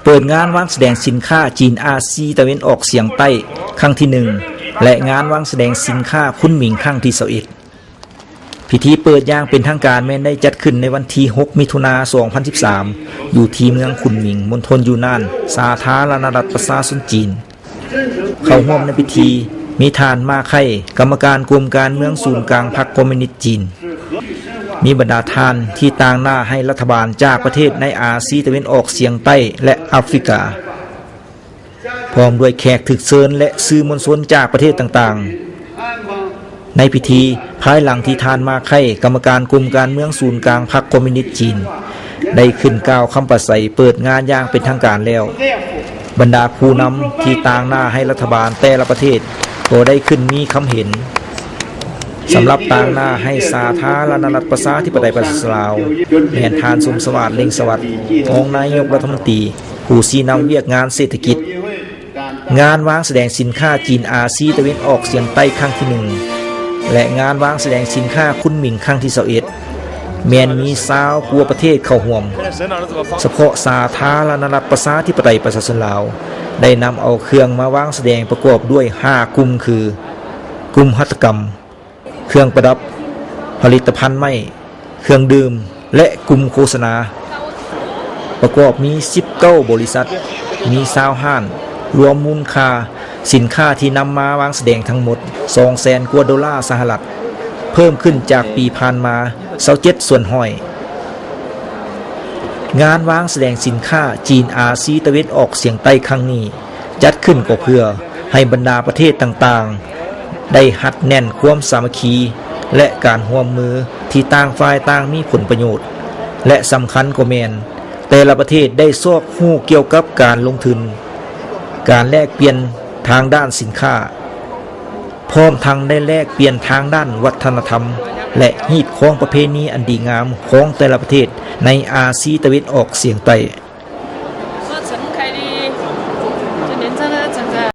เปิดงานวางแสดงสินค้าจีนอาซีตะวันออกเฉียงใต้ครั้งที่1และงานวางแสดงสินค้าคุ้นหมิงครั้งที่21พิธีเปิดอย่างเป็นทางการแม้นได้จัดขึ้นในวันที่6มิถุนายน2013อยู่ที่เมืองคุนหมิงมณฑลยูนานสาธารณรัฐประชาชนจีนเข้าร่วมในพิธีมีท่านมาไข่กรรมการกรมการเมืองศูนย์กลางพรรคคอมมิวนิสต์จีนมีบรรดาท่านที่ต่างหน้าให้รัฐบาลจากประเทศในอาซีตะวันออกเฉียงใต้และแอฟริกาพร้อมด้วยแขกถึกเชิญและสื่อมวลชนจากประเทศต่างๆในพิธีภายหลังที่ท่านมาไข่กรรมการกรมการเมืองศูนย์กลางพรรคคอมมิวนิสต์จีนได้ขึ้นกล่าวคำปราศัยเปิดงานอย่างเป็นทางการแล้วบรรดาผู้นำที่ต่างหน้าให้รัฐบาลแต่ละประเทศก็ได้ขึ้นมีคำเห็นสำหรับต่างหน้าให้สาธารณรัฐประชาธิปไตยประชาชนลาวแทนทานสมสวัสดิ์เล็งสวัสดิ์รองนายกรัฐมนตรีผู้ชี้นำเวียกงานเศรษฐกิจงานวางแสดงสินค้าจีนอาซีตะวันออกเฉียงใต้ครั้งที่1และงานวางแสดงสินค้าคุ้นหมิงครั้งที่21แม้นมี20กว่าประเทศเข้าร่วมเฉพาะสาธารณรัฐประชาธิปไตยประชาชนลาวได้นำเอาเครื่องมาวางแสดงประกอบด้วย5กลุ่มคือกลุ่มหัตถกรรมเครื่องประดับผลิตภัณฑ์ไม้เครื่องดื่มและกลุ่มโฆษณาประกอบมี19บริษัทมี20ห้านรวมมูลค่าสินค้าที่นำมาวางแสดงทั้งหมด 200,000 กว่าดอลลาร์สหรัฐเพิ่มขึ้นจากปีผ่านมา27ส่วนห้อยงานวางแสดงสินค้าจีนอาซีตะวันออกเฉียงใต้ครั้งนี้จัดขึ้นก็เพื่อให้บรรดาประเทศต่างๆได้หัดแน่นความสามัคคีและการร่วมมือที่ต่างฝ่ายต่างมีผลประโยชน์และสำคัญกว่าแม่นแต่ละประเทศได้ซอกฮู้เกี่ยวกับการลงทุนการแลกเปลี่ยนทางด้านสินค้าพร้อมทั้งได้แลกเปลี่ยนทางด้านวัฒนธรรมและฮีตของประเพณีอันดีงามของแต่ละประเทศในอาซีตะวันออกเฉียงใต้